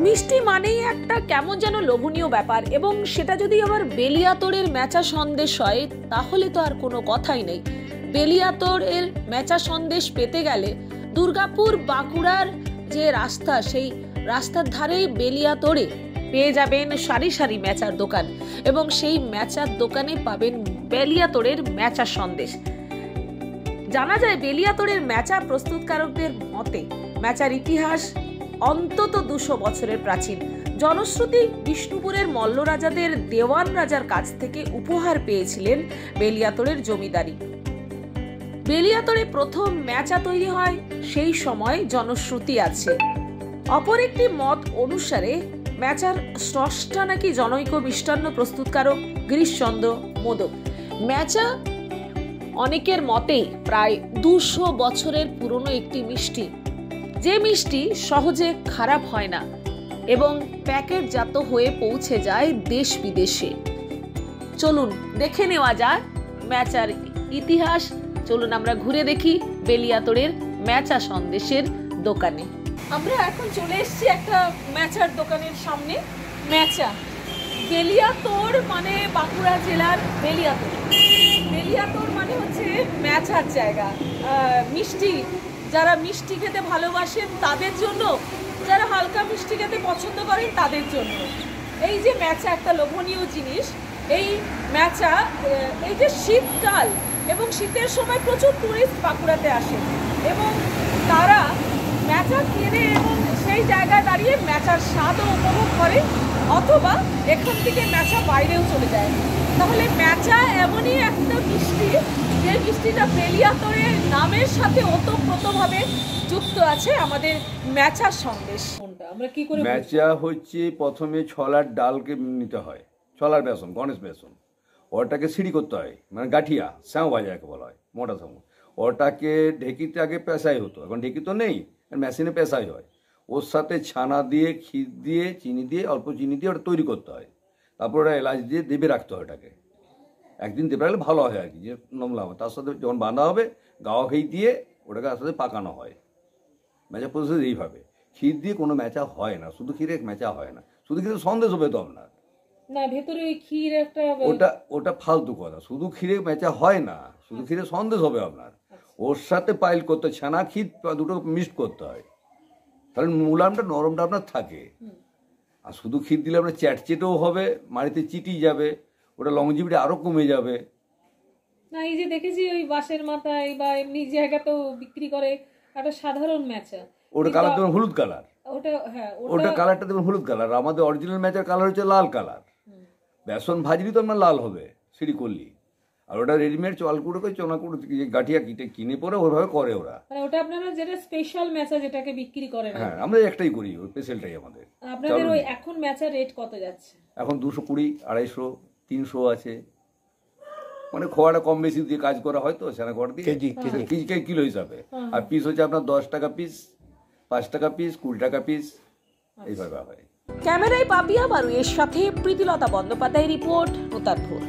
মিষ্টি মানেই একটা কেমন যেন লোভনীয় ব্যাপার, এবং সেটা যদি আবার বেলিয়াতোড়ের মেচা সন্দেশ হয় তাহলে তো আর কোনো কথাই নেই। বেলিয়াতোড়ের মেচা সন্দেশ পেতে গেলে দুর্গাপুর বাঁকুড়ার যে রাস্তা, সেই রাস্তার ধারেই বেলিয়াতোড়ে পেয়ে যাবেন সারি সারি মেচার দোকান, এবং সেই মেচার দোকানে পাবেন বেলিয়াতোড়ের মেচা সন্দেশ। জানা যায় বেলিয়াতোড়ের মেচা প্রস্তুতকারকদের মতে মেচার ইতিহাস অন্তত 200 বছরের প্রাচীন। জনশ্রুতি বিষ্ণুপুরের মল্ল রাজাদের দেওয়ান রাজার কাছ থেকে উপহার পেয়েছিলেন বেলিয়াতোড়ের জমিদারি। বেলিয়াতোড়ে প্রথম মেচা তৈরি হয় সেই সময় জনশ্রুতি আছে। অপর একটি মত অনুসারে মেচার স্রষ্টা নাকি জনৈক মিষ্টান্ন প্রস্তুতকারক গিরিশচন্দ্র মোদক। মেচা অনেকের মতেই প্রায় 200 বছরের পুরনো একটি মিষ্টি, যে মিষ্টি সহজে খারাপ হয় না এবং প্যাকেটজাত হয়ে পৌঁছে যায় দেশ বিদেশে। চলুন দেখে নেওয়া যাক মেচার ইতিহাস। চলুন আমরা ঘুরে দেখি বেলিয়াতোড়ের মেচা সন্দেশের দোকানে। আমরা এখন চলে এসেছি একটা মেচার দোকানের সামনে। মেচা, বেলিয়াতোড় মানে বাঁকুড়া জেলার বেলিয়াতোড়। বেলিয়াতোড় মানে হচ্ছে মেচার জায়গা। মিষ্টি, যারা মিষ্টি খেতে ভালোবাসেন তাদের জন্য, যারা হালকা মিষ্টি খেতে পছন্দ করেন তাদের জন্য এই যে মেচা একটা লোভনীয় জিনিস। এই মেচা, এই যে শীতকাল এবং শীতের সময় প্রচুর টুরিস্ট বাঁকুড়াতে আসে এবং তারা মেচা কেনে এবং সেই জায়গায় দাঁড়িয়ে মেচার স্বাদও উপভোগ করে, অথবা এখান থেকে মেচা বাইরেও চলে যায়। তাহলে মেচা এমনই একটা মিষ্টি যে মিষ্টিটা বেলিয়াতোড়ের নামের সাথে ওতপ্রোতভাবে যুক্ত আছে। আমাদের মেচা সন্দেশ কোনটা, আমরা কি করে? মেচা হচ্ছে প্রথমে ছলার ডালকে নিতে হয়, ছলার বেসন, গণেশ বেসন, ওটাকে সিঁড়ি করতে হয়, মানে গাঠিয়া শ্যাও ভাজাকে বলা হয়, মোটা শ্যাও। ওটাকে ঢেকিতে আগে পেশাই হতো, এখন ঢেকি তো নেই, মেশিনে পেশাই হয়। ওর সাথে ছানা দিয়ে, ক্ষীর দিয়ে, চিনি দিয়ে, অল্প চিনি দিয়ে ওটা তৈরি করতে হয়। তারপর ওটা এলাচ দিয়ে দেবে রাখতে হয়। ওটাকে একদিন দেবে রাখলে ভালো হয় আর কি, যে নমলা হবে। তার সাথে যখন বাঁধা হবে গাওয়া ঘি দিয়ে ওটাকে তার সাথে পাকানো হয়। মেচা প্রসেস এইভাবে। ক্ষীর দিয়ে কোনো মেচা হয় না, শুধু ক্ষীরে মেচা হয় না। শুধু ক্ষীরে সন্দেশ হবে তো আপনার না, ভেতরে ওই ক্ষীর একটা, ওটা ফালতু কথা। শুধু ক্ষীরে মেচা হয় না, শুধু ক্ষীরে সন্দেশ হবে আপনার। ওর সাথে পাইল করতে ছানা ক্ষীর দুটো মিক্সড করতে হয়, তাহলে মুলামটা নরমটা আপনার থাকে। আর শুধু ক্ষীর দিলে আপনার চ্যাটচেটেও হবে, মাড়িতে চিটি যাবে, ওটা লংজিভিটি আরো কমে যাবে। না, এই যে দেখেছি ওই বাঁশের মাথায় বা এমনি জায়গাতেও বিক্রি করে একটা সাধারণ মেচা, ওটা কালার দেবেন হলুদ কালার। ওটা হ্যাঁ, ওটা কালারটা দেবেন হলুদ কালার। আমাদের অরিজিনাল মেচার কালার হচ্ছে লাল কালার। বেসন ভাজলি তো আপনার লাল হবে সিঁড়ি করলি। আর ওটা রেডিমেড চাল কুড়ো করে চোনা কুড়ো গাঠিয়া কিনে পরে ওভাবে করে ওরা। মানে ওটা আপনারা যেটা স্পেশাল মেচা যেটাকে বিক্রি করেন। হ্যাঁ, আমরা একটাই করি, ওই স্পেশালটাই আমাদের। আপনাদের ওই এখন মেচা রেট কত যাচ্ছে? এখন 220, 250, 300 আছে। মানে খোয়াটা কম বেশি দিয়ে কাজ করা হয় তো, সেনা খোয়াটা দিয়ে কেজি কিলো হিসাবে। আর পিস হচ্ছে আপনার 10 টাকা পিস, 5 টাকা পিস, 20 টাকা পিস, এইভাবে হয়। ক্যামেরায় পাপিয়া বারু এর সাথে প্রীতিলতা বন্দ্যোপাধ্যায়, রিপোর্ট নূতনপুর।